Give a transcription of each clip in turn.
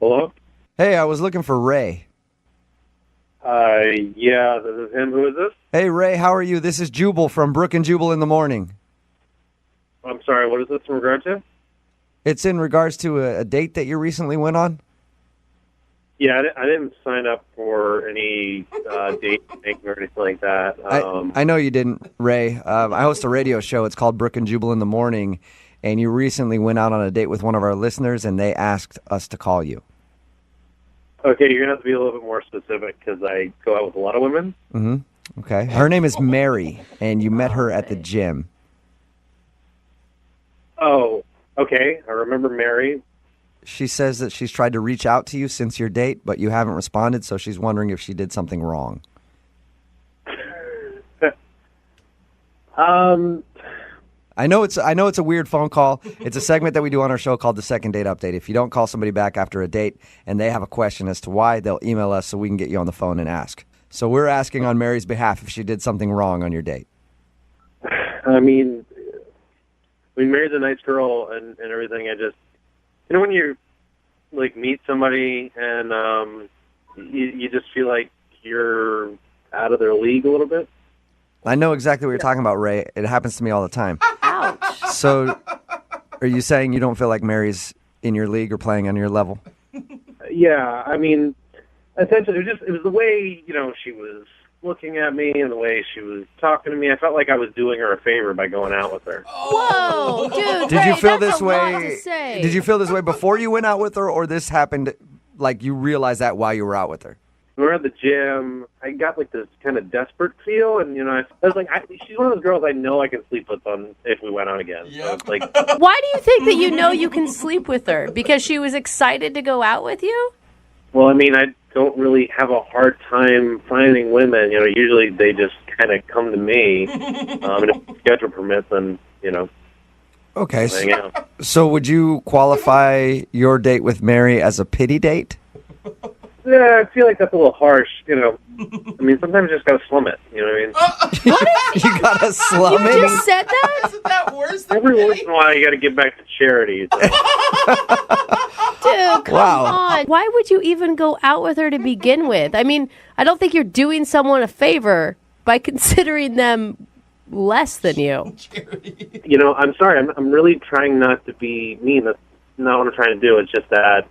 Hello? Hey, I was looking for Ray. Yeah, this is him. Who is this? Hey, Ray, how are you? This is Jubal from Brook and Jubal in the Morning. I'm sorry, what is this in regard to? It's in regards to a date that you recently went on? Yeah, I didn't sign up for any date making or anything like that. I know you didn't, Ray. I host a radio show. It's called Brook and Jubal in the Morning, and you recently went out on a date with one of our listeners, and they asked us to call you. Okay, you're going to have to be a little bit more specific because I go out with a lot of women. Mm-hmm. Okay. Her name is Mary, and you met her at the gym. Oh, okay. I remember Mary. She says that she's tried to reach out to you since your date, but you haven't responded, so she's wondering if she did something wrong. I know it's a weird phone call. It's a segment that we do on our show called the Second Date Update. If you don't call somebody back after a date and they have a question as to why, they'll email us so we can get you on the phone and ask. So we're asking on Mary's behalf if she did something wrong on your date. I mean, Mary's a nice girl and everything. I just, when you like meet somebody and you just feel like you're out of their league a little bit. I know exactly what you're talking about, Ray. It happens to me all the time. Ouch. So are you saying you don't feel like Mary's in your league or playing on your level? Yeah, I mean, essentially, it was the way, she was looking at me and the way she was talking to me. I felt like I was doing her a favor by going out with her. Whoa, dude. Did Ray, you feel that's this a lot to way? say. Did you feel this way before you went out with her, or this happened like you realized that while you were out with her? We were at the gym. I got like this kind of desperate feel, and I was like, she's one of those girls I know I can sleep with if we went out again. Yep. So it's like, Why do you think that you can sleep with her? Because she was excited to go out with you? well, I mean, I don't really have a hard time finding women. Usually they just kind of come to me, and if the schedule permits, then Okay. hang out. So would you qualify your date with Mary as a pity date? Yeah, I feel like that's a little harsh. I mean, sometimes you just gotta slum it. You know what I mean? You gotta slum You it? just said that? Isn't that worse than Every once me? in a while, you got to give back to charity. So. Dude, come Wow. on. Why would you even go out with her to begin with? I mean, I don't think you're doing someone a favor by considering them less than you. I'm sorry. I'm really trying not to be mean. That's not what I'm trying to do. It's just that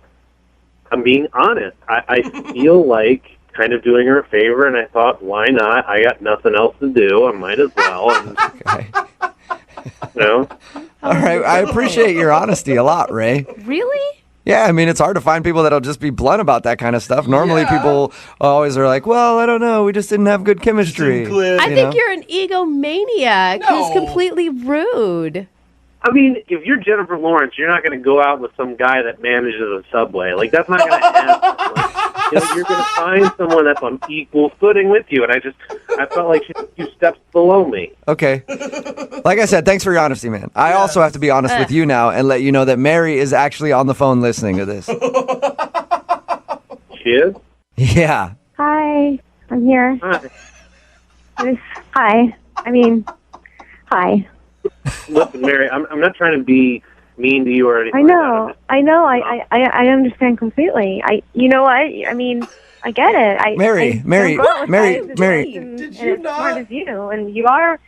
I'm being honest. I feel like kind of doing her a favor, and I thought, why not? I got nothing else to do. I might as well. And, Okay. All right. I appreciate your honesty a lot, Ray. Really? Yeah, I mean, it's hard to find people that'll just be blunt about that kind of stuff. Normally, people always are like, well, I don't know. We just didn't have good chemistry. I think you're an egomaniac who's completely rude. I mean, if you're Jennifer Lawrence, you're not going to go out with some guy that manages a Subway. Like, that's not going to happen. Like, you're going to find someone that's on equal footing with you. And I felt like she's a few steps below me. Okay. Like I said, thanks for your honesty, man. I also have to be honest with you now and let you know that Mary is actually on the phone listening to this. She is? Yeah. Hi, I'm here. Hi. Hi. Hi. Listen, Mary, I'm not trying to be mean to you or anything. I know. I understand completely. You know what? I mean, I get it. Mary. Did you not? As smart as you, and you are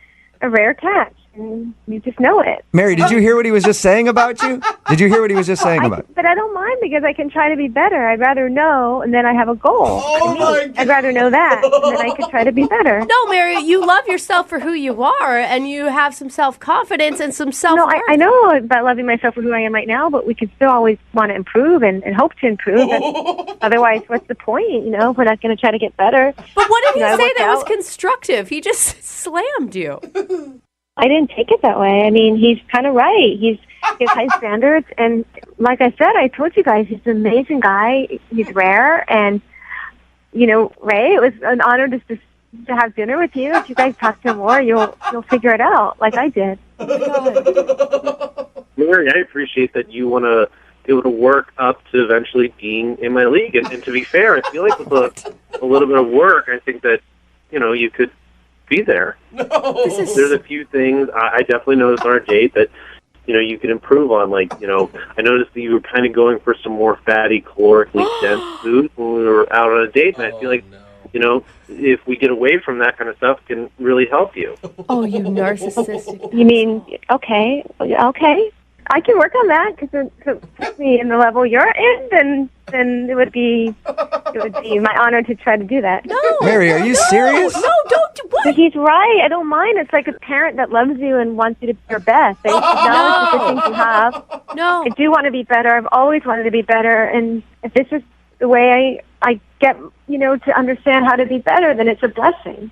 a rare catch, and you just know it. Mary, did you hear what he was just saying about you? Did you hear what he was just saying about you? But I don't mind because I can try to be better. I'd rather know, and then I have a goal. Oh, my God. I'd rather know that, and then I could try to be better. No, Mary, you love yourself for who you are, and you have some self-confidence and some No, self-worth. I know about loving myself for who I am right now, but we can still always want to improve and hope to improve. And otherwise, what's the point? If we're not going to try to get better. But what did he I say worked that was out. constructive? He just slammed you. I didn't take it that way. I mean, he's kind of right. He has high standards, and like I said, I told you guys, he's an amazing guy. He's rare, and Ray, it was an honor just to have dinner with you. If you guys talk to him more, you'll figure it out, like I did. Mary, I appreciate that you want to be able to work up to eventually being in my league. And to be fair, I feel like with a little bit of work, I think that, you could be there. No. There's a few things I definitely noticed on our date that, you could improve on. Like, I noticed that you were kind of going for some more fatty, calorically dense food when we were out on a date, and I feel like, if we get away from that kind of stuff, it can really help you. Oh, you narcissistic. You mean, okay. I can work on that, because if it puts me in the level you're in, then it would be my honor to try to do that. No, Mary, are you serious? No, don't do what? But he's right. I don't mind. It's like a parent that loves you and wants you to be your best. They acknowledge the good things you have. No. I do want to be better. I've always wanted to be better. And if this is the way I get, to understand how to be better, then it's a blessing.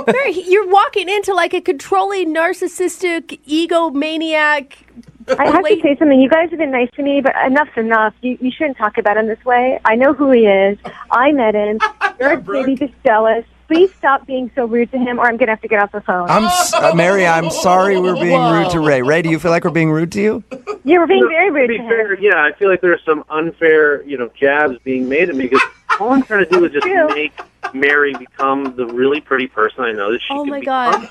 Mary, you're walking into like a controlling, narcissistic, egomaniac. I have to say something. You guys have been nice to me, but enough's enough. You shouldn't talk about him this way. I know who he is. I met him. You're maybe just jealous. Please stop being so rude to him, or I'm going to have to get off the phone. Mary, I'm sorry we're being rude to Ray. Ray, do you feel like we're being rude to you? You were being very rude to him. Fair, yeah, I feel like there's some unfair, jabs being made at me, because all I'm trying to do is just make Mary become the really pretty person I know that she can become. Oh, my God.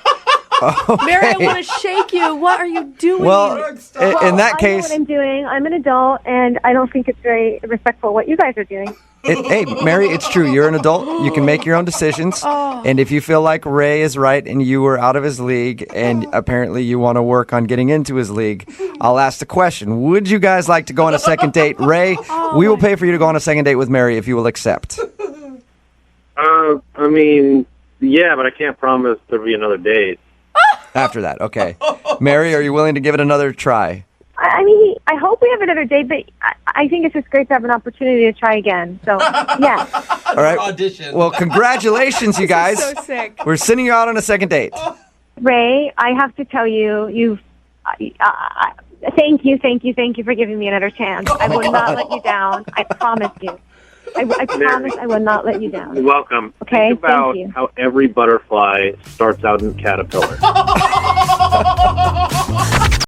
Okay. Mary, I want to shake you. What are you doing? Well, in that case... I know what I'm doing. I'm an adult, and I don't think it's very respectful what you guys are doing. Hey, Mary, it's true. You're an adult. You can make your own decisions. And if you feel like Ray is right and you were out of his league and apparently you want to work on getting into his league, I'll ask the question. Would you guys like to go on a second date? Ray, we will pay for you to go on a second date with Mary if you will accept. I mean, yeah, but I can't promise there'll be another date. After that, okay. Mary, are you willing to give it another try? I mean, I hope we have another date, but I think it's just great to have an opportunity to try again. So, yeah. All right. Audition. Well, congratulations, you guys. So sick. We're sending you out on a second date. Ray, I have to tell you, thank you for giving me another chance. I will not let you down. I promise you. I promise I will not let you down. You're welcome. Okay, Think about thank you. how every butterfly starts out in a caterpillar.